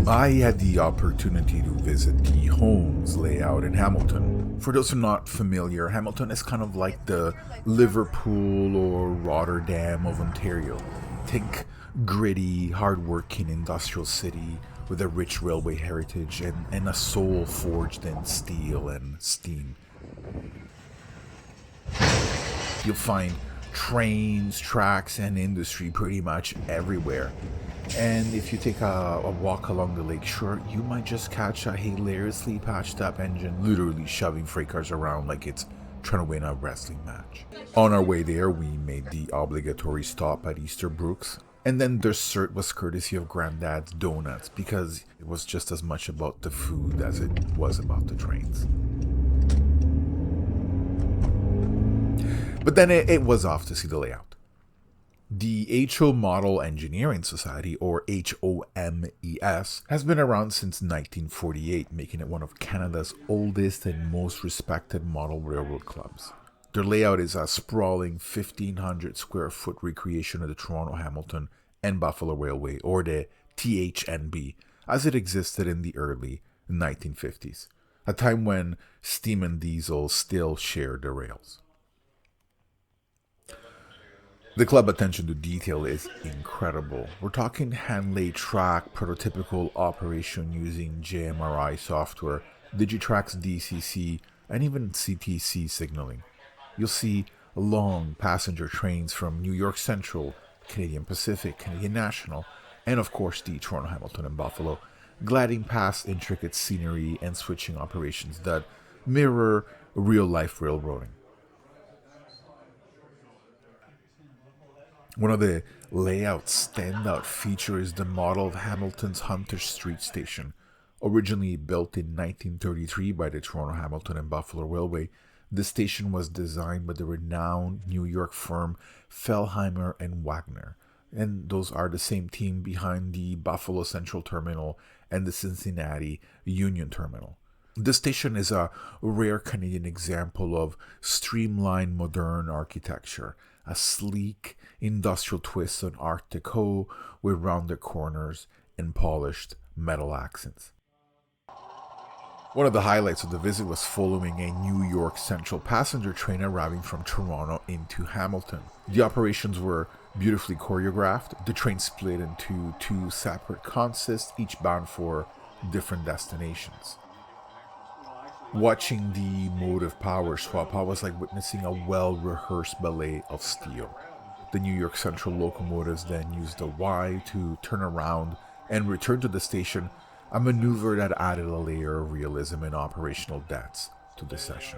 I had the opportunity to visit the H.O.M.E.S layout in Hamilton. For those who are not familiar, Hamilton is kind of like the Liverpool or Rotterdam of Ontario. Think gritty, hardworking industrial city with a rich railway heritage and a soul forged in steel and steam. You'll find trains, tracks, and industry pretty much everywhere. And if you take a walk along the lake shore, you might just catch a hilariously patched up engine literally shoving freight cars around like it's trying to win a wrestling match. On our way there, we made the obligatory stop at Easterbrooks, and then dessert was courtesy of Grandad's Donuts because it was just as much about the food as it was about the trains. But then it was off to see the layout. The H.O. Model Engineering Society, or H.O.M.E.S, has been around since 1948, making it one of Canada's oldest and most respected model railroad clubs. Their layout is a sprawling 1,500 square foot recreation of the Toronto, Hamilton, and Buffalo Railway, or the THNB, as it existed in the early 1950s, a time when steam and diesel still shared the rails. The club attention to detail is incredible. We're talking hand-laid track, prototypical operation using JMRI software, Digitrax DCC, and even CTC signaling. You'll see long passenger trains from New York Central, Canadian Pacific, Canadian National, and of course the Toronto, Hamilton, and Buffalo, gliding past intricate scenery and switching operations that mirror real-life railroading. One of the layout's standout features is the model of Hamilton's Hunter Street Station. Originally built in 1933 by the Toronto, Hamilton, and Buffalo Railway, the station was designed by the renowned New York firm Fellheimer and Wagner, and those are the same team behind the Buffalo Central Terminal and the Cincinnati Union Terminal. The station is a rare Canadian example of Streamline Moderne architecture, a sleek industrial twist on Art Deco with rounded corners and polished metal accents. One of the highlights of the visit was following a New York Central passenger train arriving from Toronto into Hamilton. The operations were beautifully choreographed. The train split into two separate consists, each bound for different destinations. Watching the motive power swap, I was like witnessing a well-rehearsed ballet of steel. The New York Central locomotives then used the Y to turn around and return to the station, a maneuver that added a layer of realism and operational depth to the session.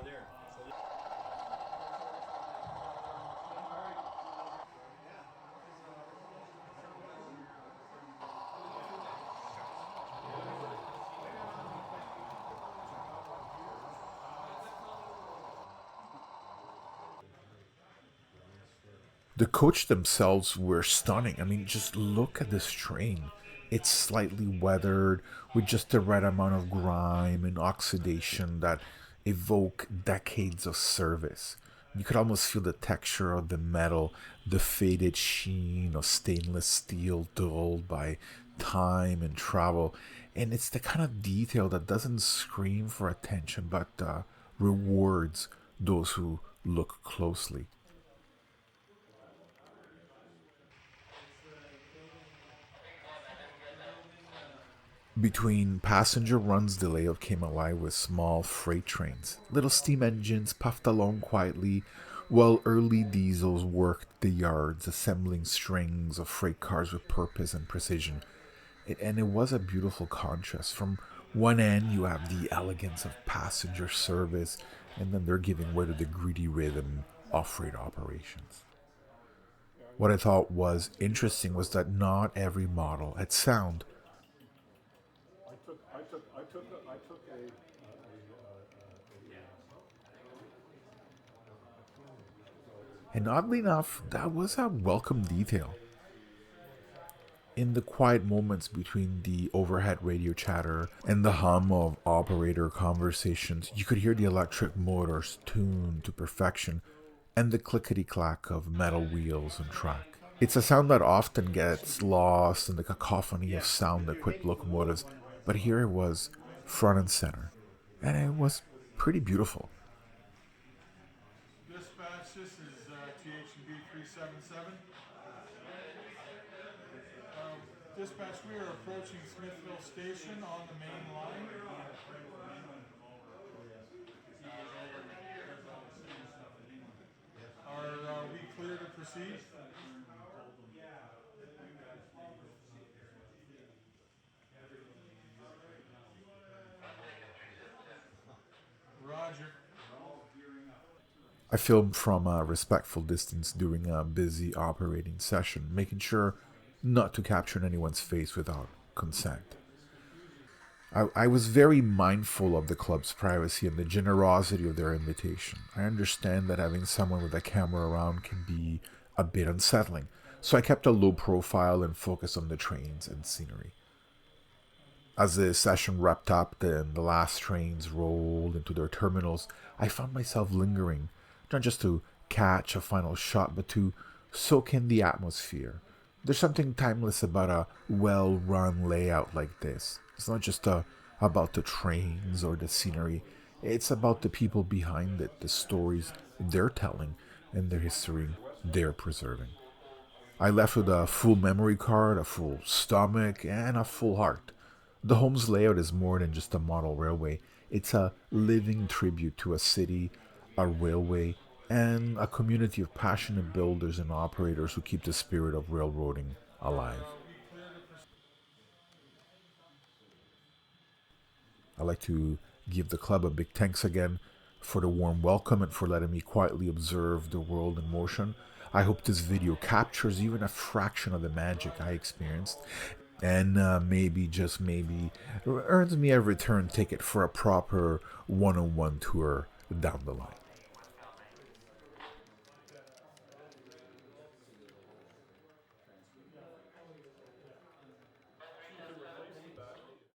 The coach themselves were stunning. I mean, just look at this train. It's slightly weathered with just the right amount of grime and oxidation that evoke decades of service. You could almost feel the texture of the metal, the faded sheen of stainless steel dulled by time and travel. And it's the kind of detail that doesn't scream for attention but rewards those who look closely. Between passenger runs, the layout came alive with small freight trains. Little steam engines puffed along quietly, while early diesels worked the yards, assembling strings of freight cars with purpose and precision. And it was a beautiful contrast. From one end, you have the elegance of passenger service, and then they're giving way to the gritty rhythm of freight operations. What I thought was interesting was that not every model had sound. And oddly enough, that was a welcome detail. In the quiet moments between the overhead radio chatter and the hum of operator conversations, you could hear the electric motors tuned to perfection and the clickety clack of metal wheels and track. It's a sound that often gets lost in the cacophony of sound equipped locomotives, but here it was front and center, and it was pretty beautiful. Dispatch, this is TH&B 377. Dispatch, we are approaching Smithville Station on the main line. Are we clear to proceed? Roger. I filmed from a respectful distance during a busy operating session, making sure not to capture anyone's face without consent. I was very mindful of the club's privacy and the generosity of their invitation. I understand that having someone with a camera around can be a bit unsettling, so I kept a low profile and focused on the trains and scenery. As the session wrapped up and the last trains rolled into their terminals, I found myself lingering, not just to catch a final shot, but to soak in the atmosphere. There's something timeless about a well run layout like this. It's not just about the trains or the scenery, it's about the people behind it, the stories they're telling, and the history they're preserving. I left with a full memory card, a full stomach, and a full heart. The H.O.M.E.S layout is more than just a model railway. It's a living tribute to a city, a railway, and a community of passionate builders and operators who keep the spirit of railroading alive. I'd like to give the club a big thanks again for the warm welcome and for letting me quietly observe the world in motion. I hope this video captures even a fraction of the magic I experienced and maybe, just maybe, earns me a return ticket for a proper one on one tour down the line.